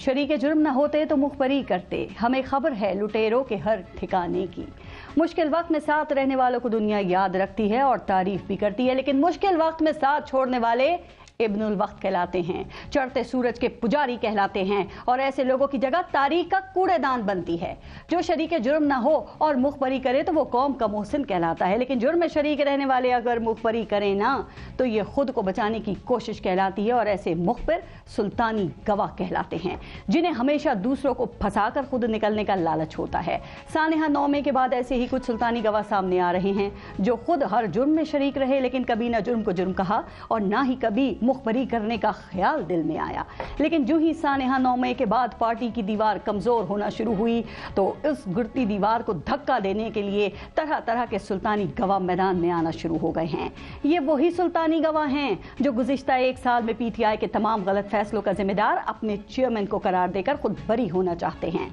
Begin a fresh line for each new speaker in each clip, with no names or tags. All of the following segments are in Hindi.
शरीके जुर्म न होते तो मुखबरी करते, हमें खबर है लुटेरों के हर ठिकाने की। मुश्किल वक्त में साथ रहने वालों को दुनिया याद रखती है और तारीफ भी करती है, लेकिन मुश्किल वक्त में साथ छोड़ने वाले इब्नुल वक्त कहलाते हैं, चढ़ते सूरज के पुजारी कहलाते हैं और ऐसे लोगों की जगह तारीख का कूड़ेदान बनती है। जो शरीके जुर्म ना हो और मुखबरी करे तो वो कौम का मोहसिन कहलाता है, लेकिन जुर्म में शरीक रहने वाले अगर मुखबरी करें ना तो ये खुद को बचाने की कोशिश कहलाती है और ऐसे मुखबिर सुल्तानी गवाह कहलाते हैं, जिन्हें हमेशा दूसरों को फंसाकर खुद निकलने का लालच होता है। सानेहा नौमे के बाद ऐसे ही कुछ सुल्तानी गवाह सामने आ रहे हैं जो खुद हर जुर्म में शरीक रहे, लेकिन कभी ना जुर्म को जुर्म कहा और ना ही कभी मुखबरी करने का ख्याल दिल में आया। लेकिन जो ही सानेहा नौमे के बाद पार्टी की दीवार कमजोर होना शुरू हुई तो इस गिरती दीवार को धक्का देने के लिए तरह तरह के सुल्तानी गवाह मैदान में आना शुरू हो गए हैं। ये वही सुल्तानी गवाह हैं जो गुज़िश्ता एक साल में पीटीआई के तमाम गलत फैसलों का जिम्मेदार अपने चेयरमैन को करार देकर खुद बरी होना चाहते हैं।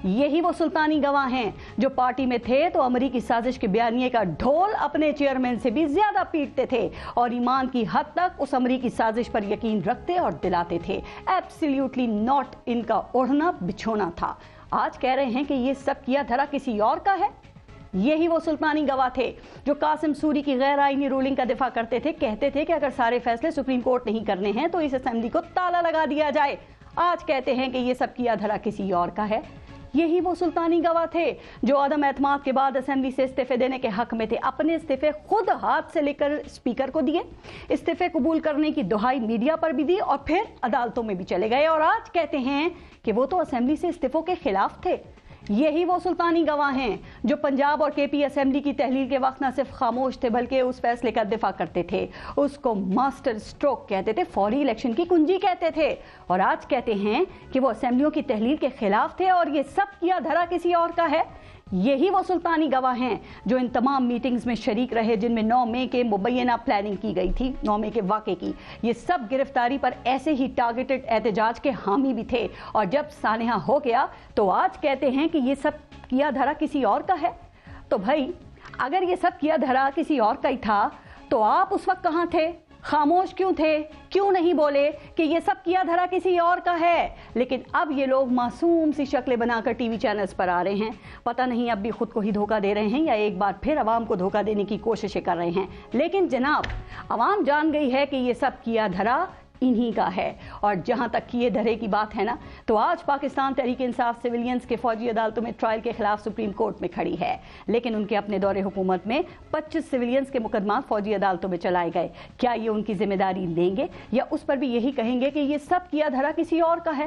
यही वो सुल्तानी गवाह हैं जो पार्टी में थे तो अमरीकी साजिश के बयानिए का ढोल अपने चेयरमैन से भी ज्यादा पीटते थे और ईमान की हद तक उस अमरीकी साजिश पर यकीन रखते और दिलाते थे। एब्सोल्युटली नॉट इनका ओढ़ना बिछोना था। आज कह रहे हैं कि ये सब किया धरा किसी और का है। यही वो सुल्तानी गवाह थे जो कासिम सूरी की गैर आईनी रूलिंग का दिफा करते थे, कहते थे कि अगर सारे फैसले सुप्रीम कोर्ट नहीं करने हैं तो इस असेंबली को ताला लगा दिया जाए। आज कहते हैं कि ये सब किया धरा किसी और का है। यही वो सुल्तानी गवाह थे जो आदम एतमाद के बाद असेंबली से इस्तीफे देने के हक में थे। अपने इस्तीफे खुद हाथ से लेकर स्पीकर को दिए, इस्तीफे कबूल करने की दुहाई मीडिया पर भी दी और फिर अदालतों में भी चले गए और आज कहते हैं कि वो तो असेंबली से इस्तीफों के खिलाफ थे। यही वो सुल्तानी गवाह हैं जो पंजाब और केपी असेंबली की तहलील के वक्त न सिर्फ खामोश थे बल्कि उस फैसले का दिफा करते थे, उसको मास्टर स्ट्रोक कहते थे, फौरी इलेक्शन की कुंजी कहते थे और आज कहते हैं कि वो असेंबलियों की तहलील के खिलाफ थे और ये सब किया धरा किसी और का है। यही वो सुल्तानी गवाह हैं जो इन तमाम मीटिंग्स में शरीक रहे जिनमें 9 मई के मुबैना प्लानिंग की गई थी, 9 मई के वाक़े की। ये सब गिरफ्तारी पर ऐसे ही टारगेटेड एहतजाज के हामी भी थे और जब सानेहा हो गया तो आज कहते हैं कि ये सब किया धरा किसी और का है। तो भाई अगर ये सब किया धरा किसी और का ही था तो आप उस वक्त कहाँ थे, खामोश क्यों थे, क्यों नहीं बोले कि ये सब किया धरा किसी और का है। लेकिन अब ये लोग मासूम सी शक्लें बनाकर टीवी चैनल्स पर आ रहे हैं। पता नहीं अब भी खुद को ही धोखा दे रहे हैं या एक बार फिर अवाम को धोखा देने की कोशिशें कर रहे हैं। लेकिन जनाब, अवाम जान गई है कि ये सब किया धरा इन्हीं का है। और जहां तक किए धरे की बात है ना, तो आज पाकिस्तान तहरीक इंसाफ सिविलियंस के फौजी अदालतों में ट्रायल के खिलाफ सुप्रीम कोर्ट में खड़ी है, लेकिन उनके अपने दौरे हुकूमत में 25 सिविलियंस के मुकदमा फौजी अदालतों में चलाए गए। क्या ये उनकी जिम्मेदारी लेंगे या उस पर भी यही कहेंगे कि ये सब किया धरा किसी और का है।